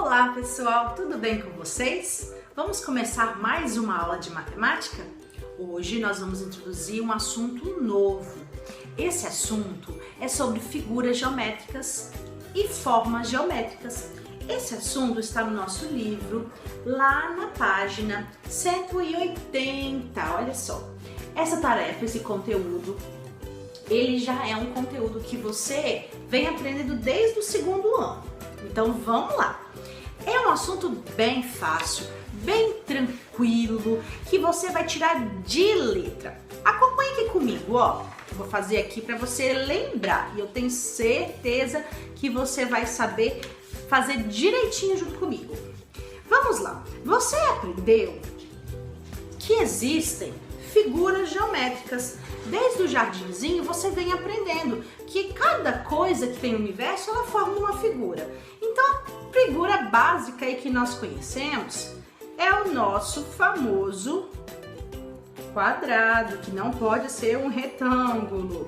Olá pessoal, tudo bem com vocês? Vamos começar mais uma aula de matemática? Hoje nós vamos introduzir um assunto novo. Esse assunto é sobre figuras geométricas e formas geométricas. Esse assunto está no nosso livro, lá na página 180, olha só. Essa tarefa, esse conteúdo, ele já é um conteúdo que você vem aprendendo desde o segundo ano. Então vamos lá. É um assunto bem fácil, bem tranquilo, que você vai tirar de letra. Acompanhe aqui comigo, ó. Eu vou fazer aqui para você lembrar e eu tenho certeza que você vai saber fazer direitinho junto comigo. Vamos lá. Você aprendeu que existem figuras geométricas. Desde o jardinzinho você vem aprendendo que cada coisa que tem no universo ela forma uma figura. Então a figura básica aí que nós conhecemos é o nosso famoso quadrado, que não pode ser um retângulo.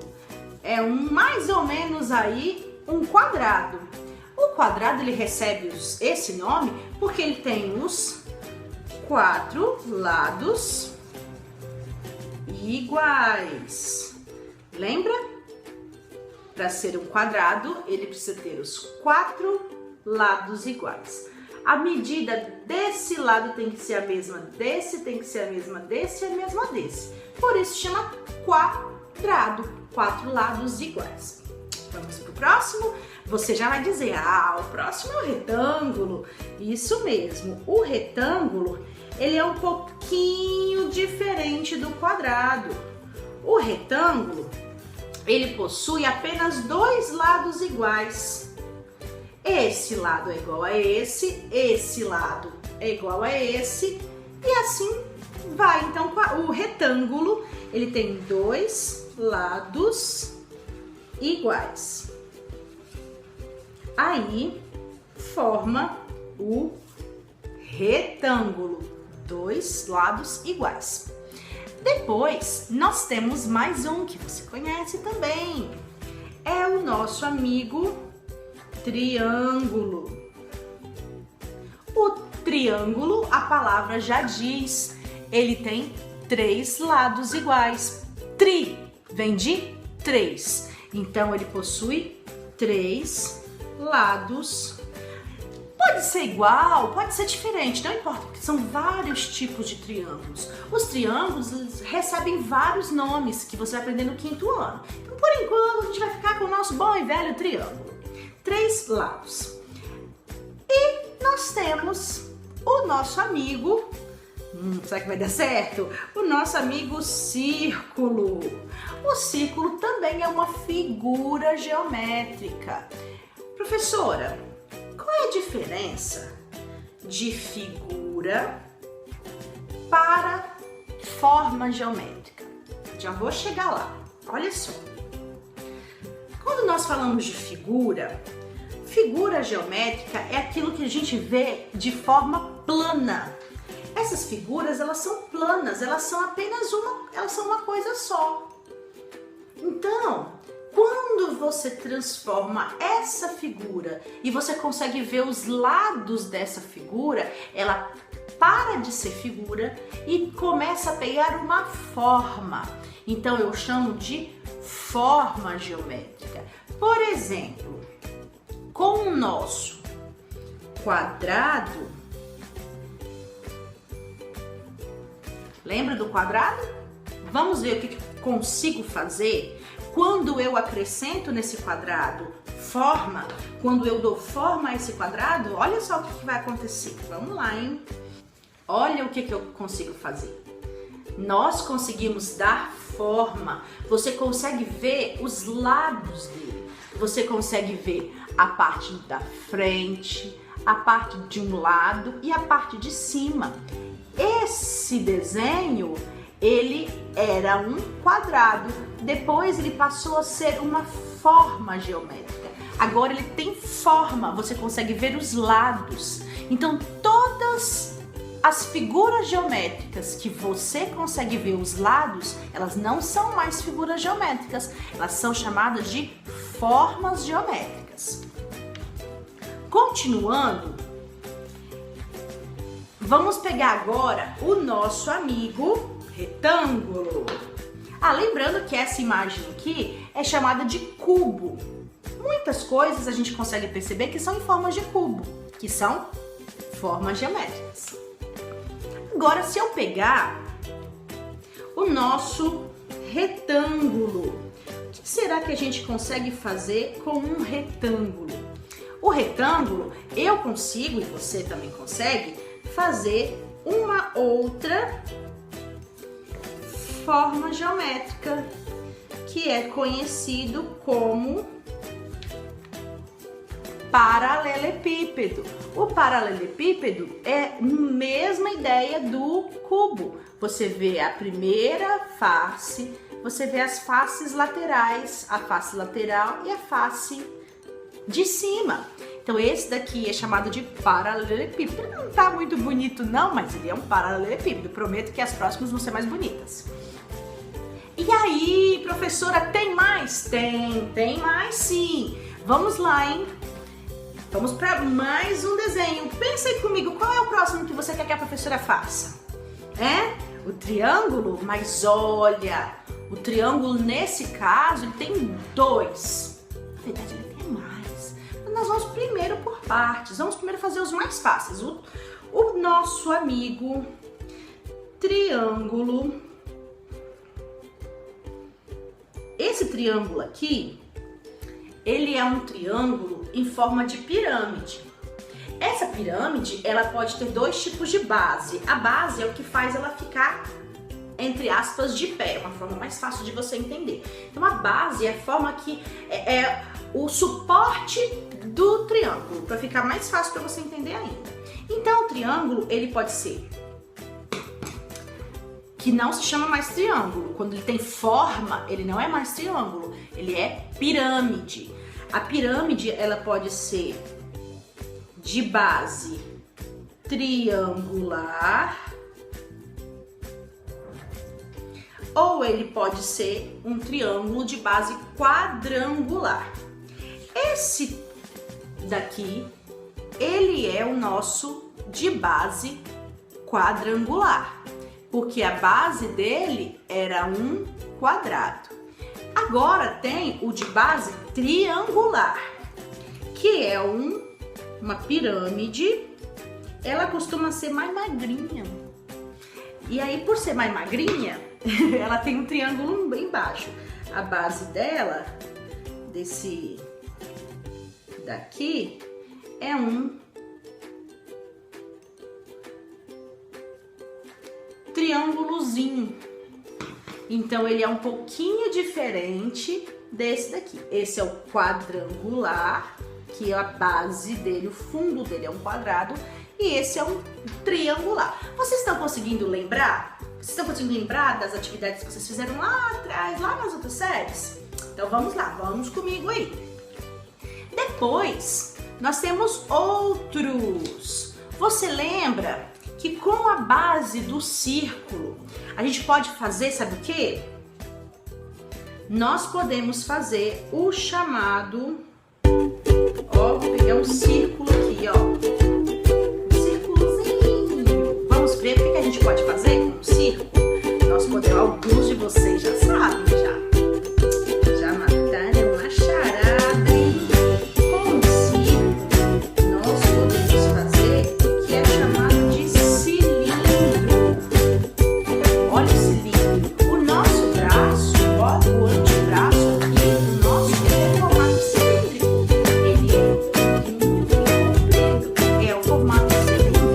É mais ou menos aí um quadrado. O quadrado ele recebe esse nome porque ele tem os 4 lados iguais. Lembra? Para ser um quadrado, ele precisa ter os 4 lados iguais. A medida desse lado tem que ser a mesma desse, tem que ser a mesma desse e a mesma desse. Por isso chama quadrado, 4 lados iguais. Vamos para o próximo? Você já vai dizer, o próximo é o retângulo. Isso mesmo, o retângulo ele é um pouquinho diferente do quadrado. O retângulo, ele possui apenas 2 lados iguais. Esse lado é igual a esse lado é igual a esse, e assim vai. Então, o retângulo, ele tem 2 lados iguais. Aí, forma o retângulo. 2 lados iguais. Depois, nós temos mais um que você conhece também. É o nosso amigo triângulo. O triângulo, a palavra já diz, ele tem 3 lados iguais. Tri vem de 3. Então, ele possui 3 lados. Pode ser igual, pode ser diferente, não importa, porque são vários tipos de triângulos. Os triângulos recebem vários nomes que você vai aprender no 5º ano. Então, por enquanto, a gente vai ficar com o nosso bom e velho triângulo. 3 lados. E nós temos o nosso amigo, será que vai dar certo? O nosso amigo círculo. O círculo também é uma figura geométrica. Professora, qual é a diferença de figura para forma geométrica? Já vou chegar lá. Olha só. Quando nós falamos de figura geométrica é aquilo que a gente vê de forma plana. Essas figuras, elas são planas, elas são apenas uma coisa só. Então, quando você transforma essa figura e você consegue ver os lados dessa figura, ela para de ser figura e começa a pegar uma forma. Então eu chamo de forma geométrica. Por exemplo, com o nosso quadrado, lembra do quadrado? Vamos ver o que eu consigo fazer quando eu acrescento nesse quadrado forma, quando eu dou forma a esse quadrado. Olha só o que vai acontecer. Vamos lá, hein? Olha o que eu consigo fazer. Nós conseguimos dar forma. Você consegue ver os lados dele. Você consegue ver a parte da frente, a parte de um lado e a parte de cima. Esse desenho, ele era um quadrado, depois ele passou a ser uma forma geométrica. Agora ele tem forma, você consegue ver os lados. Então todas as figuras geométricas que você consegue ver os lados, elas não são mais figuras geométricas, elas são chamadas de formas geométricas. Continuando, Vamos pegar agora o nosso amigo retângulo. Lembrando que essa imagem aqui é chamada de cubo. Muitas coisas a gente consegue perceber que são em formas de cubo, que são formas geométricas. Agora, se eu pegar o nosso retângulo, o que será que a gente consegue fazer com um retângulo? O retângulo, eu consigo, e você também consegue, fazer uma outra forma geométrica, que é conhecido como paralelepípedo. O paralelepípedo é a mesma ideia do cubo. Você vê a primeira face, você vê as faces laterais, a face lateral e a face de cima. Então esse daqui é chamado de paralelepípedo. Ele não tá muito bonito não, mas ele é um paralelepípedo. Prometo que as próximas vão ser mais bonitas. E aí, professora, tem mais? Tem mais sim. Vamos lá, hein? Vamos para mais um desenho. Pensa aí comigo, qual é o próximo que você quer que a professora faça? O triângulo? Mas olha, o triângulo nesse caso ele tem dois. Na verdade ele tem mais. Mas nós vamos primeiro por partes. Vamos primeiro fazer os mais fáceis. O nosso amigo triângulo. Esse triângulo aqui, ele é um triângulo em forma de pirâmide. Essa pirâmide, ela pode ter dois tipos de base. A base é o que faz ela ficar, entre aspas, de pé. É uma forma mais fácil de você entender. Então, a base é a forma que é o suporte do triângulo, para ficar mais fácil para você entender ainda. Então, o triângulo, ele pode ser que não se chama mais triângulo. Quando ele tem forma, ele não é mais triângulo, ele é pirâmide. A pirâmide, ela pode ser de base triangular ou ele pode ser um triângulo de base quadrangular. Esse daqui, ele é o nosso de base quadrangular, porque a base dele era um quadrado. Agora tem o de base triangular, que é uma pirâmide. Ela costuma ser mais magrinha. E aí, por ser mais magrinha, ela tem um triângulo bem baixo. A base dela, desse daqui, é um triângulozinho. Então ele é um pouquinho diferente desse daqui. Esse é o quadrangular, que a base dele, o fundo dele é um quadrado, e esse é um triangular. Vocês estão conseguindo lembrar? Vocês estão conseguindo lembrar das atividades que vocês fizeram lá atrás, lá nas outras séries? Então vamos lá, vamos comigo aí. Depois, nós temos outros. Você lembra que com a base do círculo, a gente pode fazer, sabe o quê? Nós podemos fazer o chamado, ó, vou pegar um círculo aqui, ó, um círculozinho. Vamos ver o que a gente pode fazer com um círculo? Nós podemos, alguns de vocês já sabem, já mataram uma charada, hein? Com o círculo, nós podemos fazer o que é chamado de cilindro. Olha o cilindro. O nosso braço, ó, o antebraço aqui, o nosso é formado cilíndrico. Ele é comprido, é o formato cilíndrico.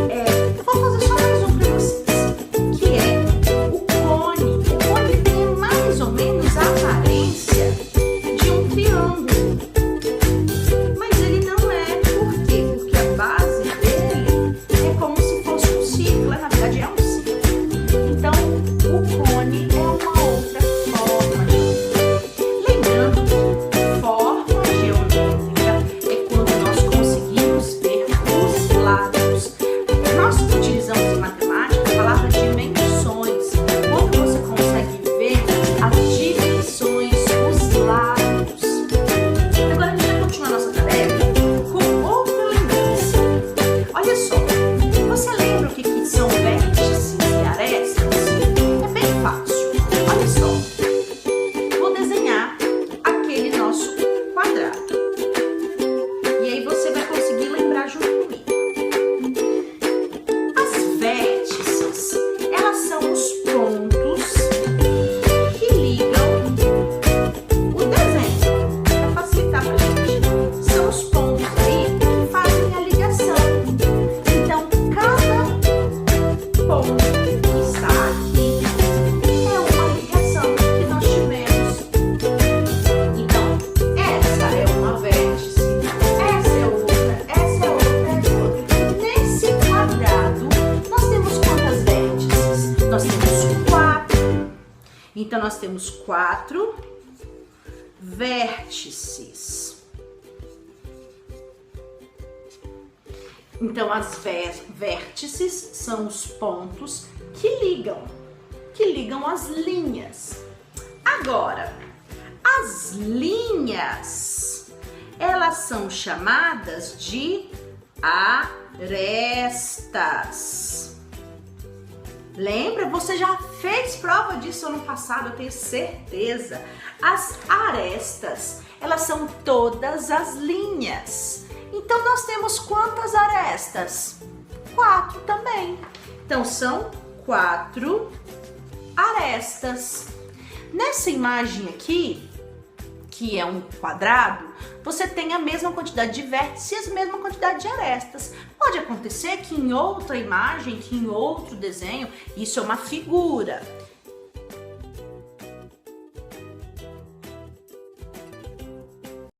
Eu vou fazer só mais um para vocês, que é o cone. Então, nós temos 4 vértices. Então, as vértices são os pontos que ligam as linhas. Agora, as linhas, elas são chamadas de arestas. Lembra? Você já fez prova disso ano passado, eu tenho certeza. As arestas, elas são todas as linhas. Então, nós temos quantas arestas? 4 também. Então, são 4 arestas. Nessa imagem aqui, que é um quadrado, você tem a mesma quantidade de vértices e a mesma quantidade de arestas. Pode acontecer que em outra imagem, que em outro desenho, isso é uma figura.